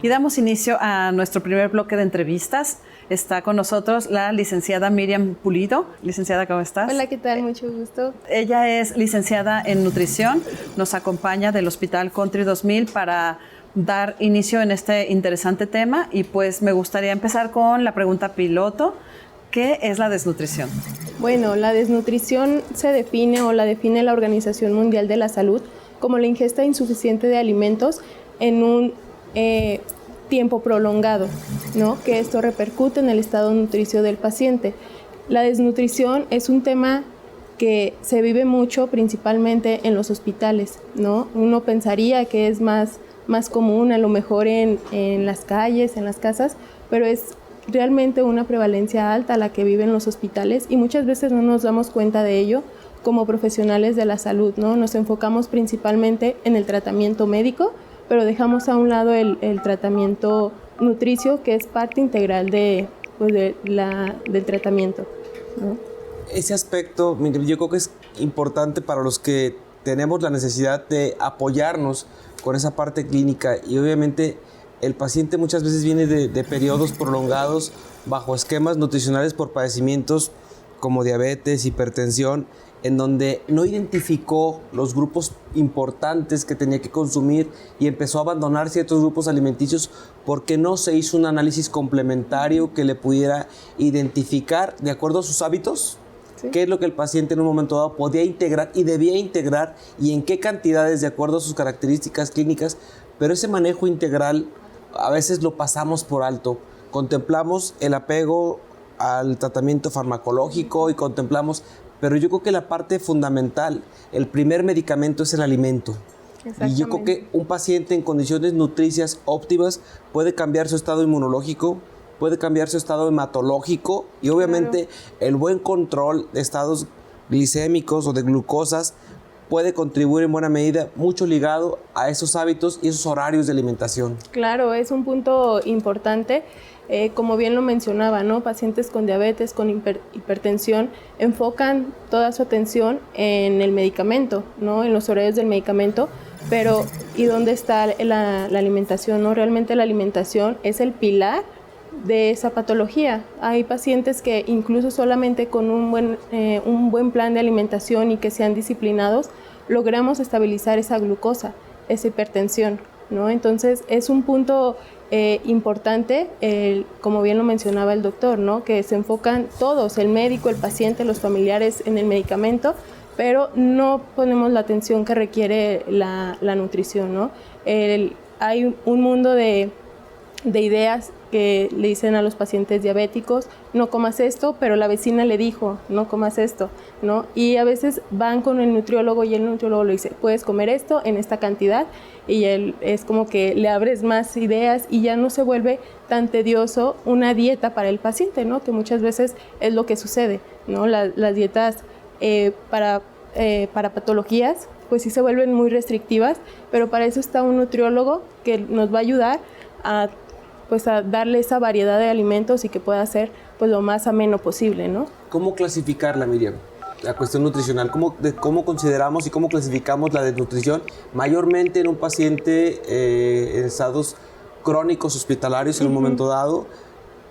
Y damos inicio a nuestro primer bloque de entrevistas. Está con nosotros la licenciada Miriam Pulido. Licenciada, ¿cómo estás? Hola, ¿qué tal? Mucho gusto. Ella es licenciada en nutrición. Nos acompaña del Hospital Country 2000 para dar inicio en este interesante tema. Y pues me gustaría empezar con la pregunta piloto. ¿Qué es la desnutrición? Bueno, la desnutrición se define o la define la Organización Mundial de la Salud como la ingesta insuficiente de alimentos en un tiempo prolongado, ¿no? Que esto repercute en el estado nutricio del paciente. La desnutrición es un tema que se vive mucho principalmente en los hospitales, ¿no? Uno pensaría que es más común a lo mejor en las calles, en las casas, pero es realmente una prevalencia alta la que vive en los hospitales y muchas veces no nos damos cuenta de ello como profesionales de la salud, ¿no? Nos enfocamos principalmente en el tratamiento médico, pero dejamos a un lado el tratamiento nutricio, que es parte integral del tratamiento, ¿no? Ese aspecto, yo creo que es importante para los que tenemos la necesidad de apoyarnos con esa parte clínica y obviamente el paciente muchas veces viene de periodos prolongados bajo esquemas nutricionales por padecimientos como diabetes, hipertensión, en donde no identificó los grupos importantes que tenía que consumir y empezó a abandonar ciertos grupos alimenticios porque no se hizo un análisis complementario que le pudiera identificar, de acuerdo a sus hábitos, ¿sí?, qué es lo que el paciente en un momento dado podía integrar y debía integrar y en qué cantidades de acuerdo a sus características clínicas, pero ese manejo integral a veces lo pasamos por alto. Contemplamos el apego al tratamiento farmacológico y contemplamos, pero yo creo que la parte fundamental, el primer medicamento es el alimento. Y yo creo que un paciente en condiciones nutricias óptimas puede cambiar su estado inmunológico, puede cambiar su estado hematológico y obviamente el buen control de estados glicémicos o de glucosas puede contribuir en buena medida mucho ligado a esos hábitos y esos horarios de alimentación. Claro, es un punto importante. Como bien lo mencionaba, ¿no? Pacientes con diabetes, con hipertensión, enfocan toda su atención en el medicamento, ¿no? En los horarios del medicamento, pero ¿y dónde está la alimentación, no? Realmente la alimentación es el pilar de esa patología. Hay pacientes que incluso solamente con un buen plan de alimentación y que sean disciplinados, logramos estabilizar esa glucosa, esa hipertensión, ¿no? Entonces es un punto importante, como bien lo mencionaba el doctor, ¿no? Que se enfocan todos, el médico, el paciente, los familiares en el medicamento, pero no ponemos la atención que requiere la nutrición, ¿no? Hay un mundo de ideas que le dicen a los pacientes diabéticos, no comas esto, pero la vecina le dijo, no comas esto, ¿no? Y a veces van con el nutriólogo y el nutriólogo le dice, puedes comer esto en esta cantidad, y él es como que le abres más ideas y ya no se vuelve tan tedioso una dieta para el paciente, ¿no? Que muchas veces es lo que sucede, ¿no? Las dietas para patologías, pues sí se vuelven muy restrictivas, pero para eso está un nutriólogo que nos va a ayudar a darle esa variedad de alimentos y que pueda ser pues lo más ameno posible, ¿no? ¿Cómo clasificarla, Miriam? La cuestión nutricional, ¿cómo consideramos y cómo clasificamos la desnutrición mayormente en un paciente en estados crónicos hospitalarios en un momento dado?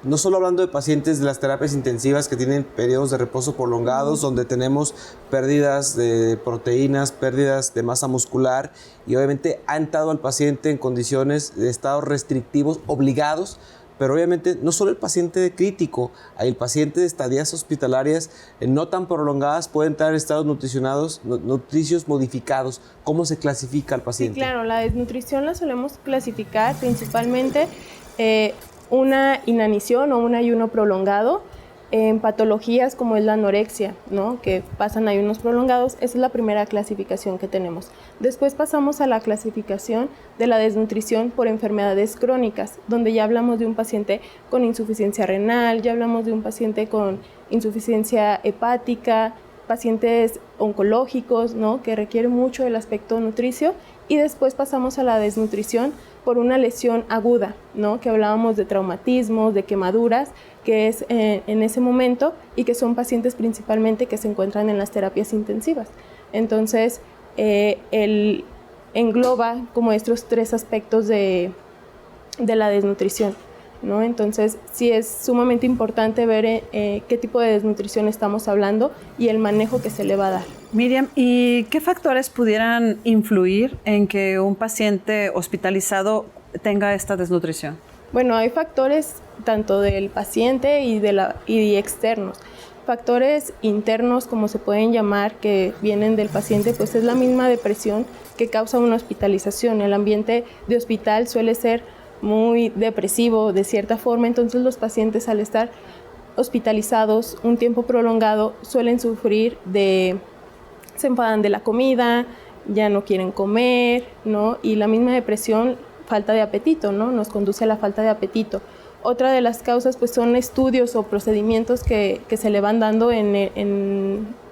No solo hablando de pacientes de las terapias intensivas que tienen periodos de reposo prolongados, donde tenemos pérdidas de proteínas, pérdidas de masa muscular y obviamente ha entrado al paciente en condiciones de estados restrictivos obligados, pero obviamente no solo el paciente crítico, el paciente de estadías hospitalarias no tan prolongadas puede entrar en estados nutricios modificados. ¿Cómo se clasifica al paciente? Sí, claro, la desnutrición la solemos clasificar principalmente una inanición o un ayuno prolongado en patologías como es la anorexia, ¿no? Que pasan ayunos prolongados. Esa es la primera clasificación que tenemos. Después pasamos a la clasificación de la desnutrición por enfermedades crónicas, donde ya hablamos de un paciente con insuficiencia renal, ya hablamos de un paciente con insuficiencia hepática, pacientes oncológicos, ¿no? Que requieren mucho el aspecto nutricio. Y después pasamos a la desnutrición por una lesión aguda, ¿no? Que hablábamos de traumatismos, de quemaduras, que es en ese momento y que son pacientes principalmente que se encuentran en las terapias intensivas. Entonces, engloba como estos tres aspectos de de la desnutrición, ¿no? Entonces, sí es sumamente importante ver qué tipo de desnutrición estamos hablando y el manejo que se le va a dar. Miriam, ¿y qué factores pudieran influir en que un paciente hospitalizado tenga esta desnutrición? Bueno, hay factores tanto del paciente y externos. Factores internos, como se pueden llamar, que vienen del paciente, pues es la misma depresión que causa una hospitalización. El ambiente de hospital suele ser muy depresivo de cierta forma, entonces los pacientes al estar hospitalizados un tiempo prolongado suelen sufrir se enfadan de la comida, ya no quieren comer, ¿no? Y la misma depresión, falta de apetito, ¿no? Nos conduce a la falta de apetito. Otra de las causas pues son estudios o procedimientos que se le van dando en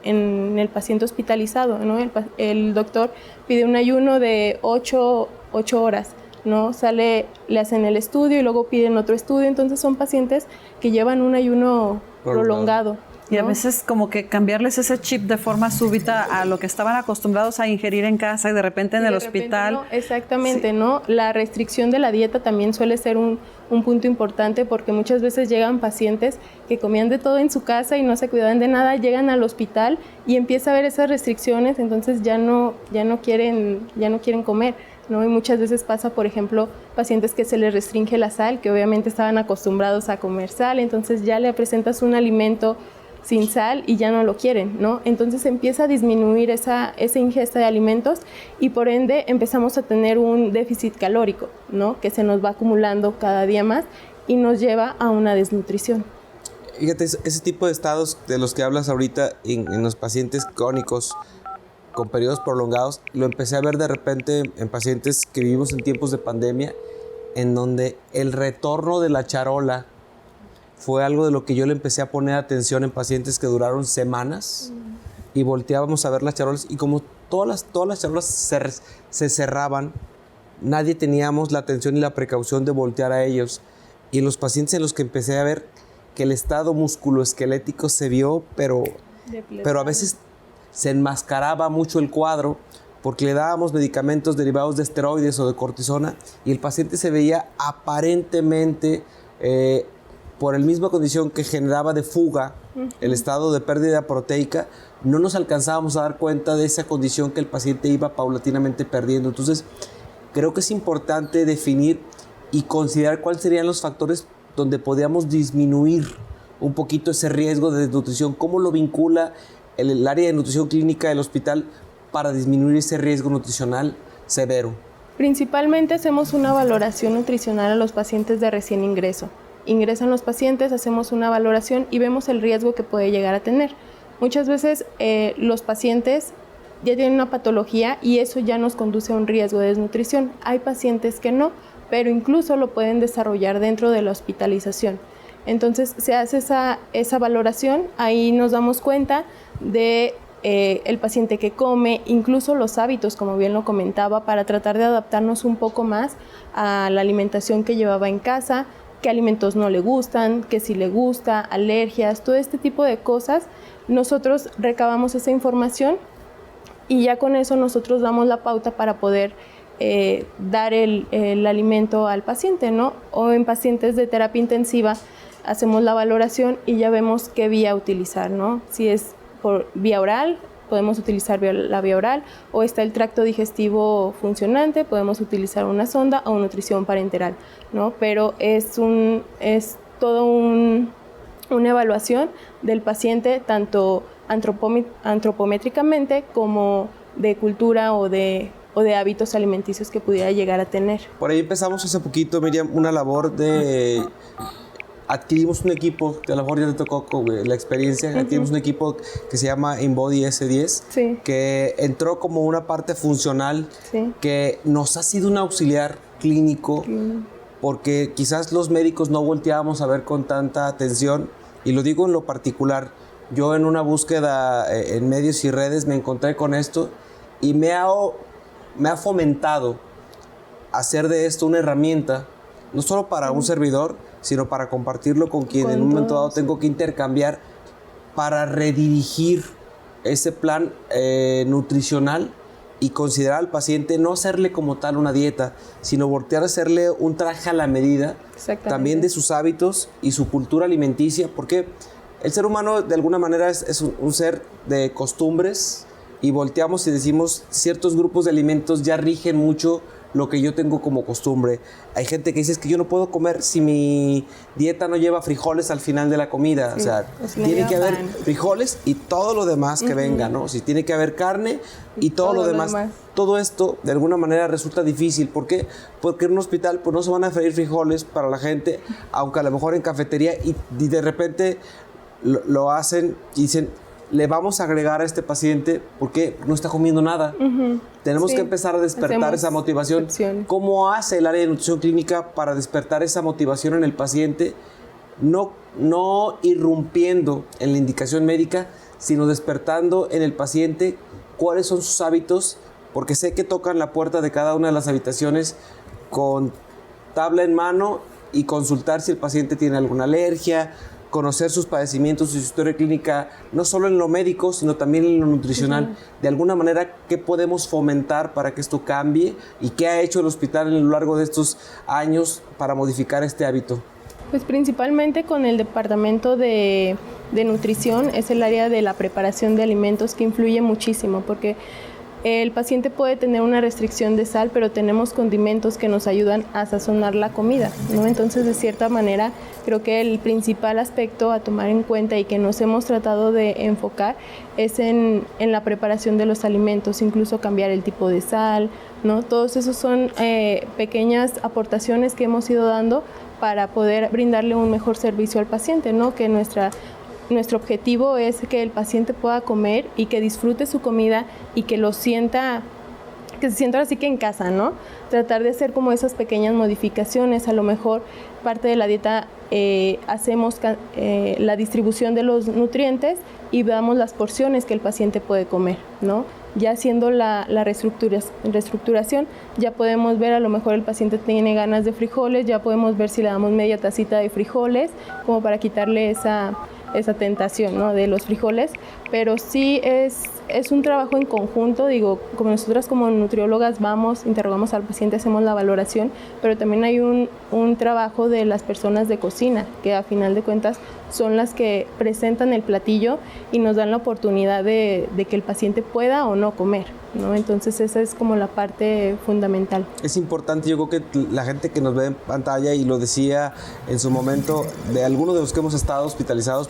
el paciente hospitalizado, ¿no? El doctor pide un ayuno de 8 horas, ¿no? Le hacen el estudio y luego piden otro estudio, entonces son pacientes que llevan un ayuno prolongado. Y a veces como que cambiarles ese chip de forma súbita a lo que estaban acostumbrados a ingerir en casa y de repente en el hospital. No, exactamente, sí. ¿No? La restricción de la dieta también suele ser un punto importante porque muchas veces llegan pacientes que comían de todo en su casa y no se cuidaban de nada, llegan al hospital y empieza a haber esas restricciones, entonces ya no quieren comer, ¿no? Y muchas veces pasa, por ejemplo, pacientes que se les restringe la sal, que obviamente estaban acostumbrados a comer sal, entonces ya le presentas un alimento sin sal y ya no lo quieren, ¿no? Entonces empieza a disminuir esa ingesta de alimentos y por ende empezamos a tener un déficit calórico, ¿no? Que se nos va acumulando cada día más y nos lleva a una desnutrición. Fíjate, ese tipo de estados de los que hablas ahorita en los pacientes crónicos con periodos prolongados, lo empecé a ver de repente en pacientes que vivimos en tiempos de pandemia, en donde el retorno de la charola fue algo de lo que yo le empecé a poner atención en pacientes que duraron semanas y volteábamos a ver las charolas y como todas las charolas se cerraban, nadie teníamos la atención y la precaución de voltear a ellos. Y los pacientes en los que empecé a ver que el estado musculoesquelético se vio, pero a veces se enmascaraba mucho el cuadro porque le dábamos medicamentos derivados de esteroides o de cortisona y el paciente se veía aparentemente por la misma condición que generaba de fuga, el estado de pérdida proteica, no nos alcanzábamos a dar cuenta de esa condición que el paciente iba paulatinamente perdiendo. Entonces, creo que es importante definir y considerar cuáles serían los factores donde podíamos disminuir un poquito ese riesgo de desnutrición. ¿Cómo lo vincula el área de nutrición clínica del hospital para disminuir ese riesgo nutricional severo? Principalmente hacemos una valoración nutricional a los pacientes de recién ingreso. Ingresan los pacientes, hacemos una valoración y vemos el riesgo que puede llegar a tener. Muchas veces los pacientes ya tienen una patología y eso ya nos conduce a un riesgo de desnutrición. Hay pacientes que no, pero incluso lo pueden desarrollar dentro de la hospitalización. Entonces se hace esa valoración, ahí nos damos cuenta de el paciente que come, incluso los hábitos, como bien lo comentaba, para tratar de adaptarnos un poco más a la alimentación que llevaba en casa, qué alimentos no le gustan, qué sí le gusta, alergias, todo este tipo de cosas. Nosotros recabamos esa información y ya con eso nosotros damos la pauta para poder dar el alimento al paciente, ¿no? O en pacientes de terapia intensiva hacemos la valoración y ya vemos qué vía utilizar, ¿no? Si es por vía oral, podemos utilizar la vía oral, o está el tracto digestivo funcionante, podemos utilizar una sonda o nutrición parenteral, ¿no? Pero es todo una evaluación del paciente, tanto antropométricamente como de cultura o de hábitos alimenticios que pudiera llegar a tener. Por ahí empezamos hace poquito, Miriam, una labor de... Adquirimos un equipo, que a lo mejor ya te tocó la experiencia, adquirimos un equipo que se llama InBody S10, sí, que entró como una parte funcional, sí, que nos ha sido un auxiliar clínico, porque quizás los médicos no volteábamos a ver con tanta atención, y lo digo en lo particular, yo en una búsqueda en medios y redes me encontré con esto, y me ha fomentado hacer de esto una herramienta, no solo para un servidor, sino para compartirlo con quien en un momento dado tengo que intercambiar para redirigir ese plan nutricional y considerar al paciente, no hacerle como tal una dieta, sino voltear a hacerle un traje a la medida también de sus hábitos y su cultura alimenticia, porque el ser humano de alguna manera es un ser de costumbres, y volteamos y decimos ciertos grupos de alimentos ya rigen mucho lo que yo tengo como costumbre. Hay gente que dice, es que yo no puedo comer si mi dieta no lleva frijoles al final de la comida. Sí, o sea, tiene que haber frijoles y todo lo demás que venga, ¿no? Si tiene que haber carne y todo lo demás. Todo esto, de alguna manera, resulta difícil. ¿Por qué? Porque en un hospital pues, no se van a freír frijoles para la gente, aunque a lo mejor en cafetería, y de repente lo hacen y dicen, le vamos a agregar a este paciente porque no está comiendo nada. Tenemos que empezar a despertar esa motivación. ¿Cómo hace el área de nutrición clínica para despertar esa motivación en el paciente? No irrumpiendo en la indicación médica, sino despertando en el paciente cuáles son sus hábitos, porque sé que tocan la puerta de cada una de las habitaciones con tabla en mano y consultar si el paciente tiene alguna alergia, conocer sus padecimientos y su historia clínica, no solo en lo médico, sino también en lo nutricional. De alguna manera, ¿qué podemos fomentar para que esto cambie? ¿Y qué ha hecho el hospital a lo largo de estos años para modificar este hábito? Pues principalmente con el departamento de nutrición, es el área de la preparación de alimentos que influye muchísimo, porque el paciente puede tener una restricción de sal, pero tenemos condimentos que nos ayudan a sazonar la comida, ¿no? Entonces, de cierta manera, creo que el principal aspecto a tomar en cuenta y que nos hemos tratado de enfocar es en la preparación de los alimentos, incluso cambiar el tipo de sal, ¿no? Todos esos son pequeñas aportaciones que hemos ido dando para poder brindarle un mejor servicio al paciente, ¿no? Que nuestro objetivo es que el paciente pueda comer y que disfrute su comida y que se sienta así que en casa, ¿no? Tratar de hacer como esas pequeñas modificaciones. A lo mejor parte de la dieta hacemos la distribución de los nutrientes y veamos las porciones que el paciente puede comer, ¿no? Ya haciendo la reestructuración, ya podemos ver, a lo mejor el paciente tiene ganas de frijoles, ya podemos ver si le damos media tacita de frijoles, como para quitarle esa tentación, ¿no? De los frijoles, pero sí es un trabajo en conjunto. Digo, como nosotras como nutriólogas vamos, interrogamos al paciente, hacemos la valoración, pero también hay un trabajo de las personas de cocina, que a final de cuentas son las que presentan el platillo y nos dan la oportunidad de que el paciente pueda o no comer, ¿no? Entonces esa es como la parte fundamental. Es importante, yo creo que la gente que nos ve en pantalla, y lo decía en su momento, de algunos de los que hemos estado hospitalizados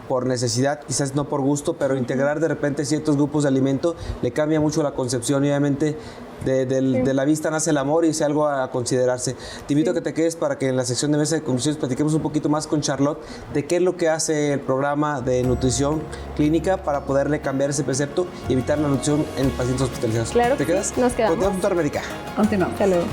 por necesidad, quizás no por gusto, pero integrar de repente ciertos grupos de alimento le cambia mucho la concepción, y obviamente de la vista nace el amor y es algo a considerarse. Te invito a que te quedes para que en la sección de mesa de conclusiones platiquemos un poquito más con Charlotte de qué es lo que hace el programa de nutrición clínica para poderle cambiar ese precepto y evitar la nutrición en pacientes hospitalizados. Claro. ¿Te quedas? Nos quedamos. Continuamos. Continuamos. Hasta luego.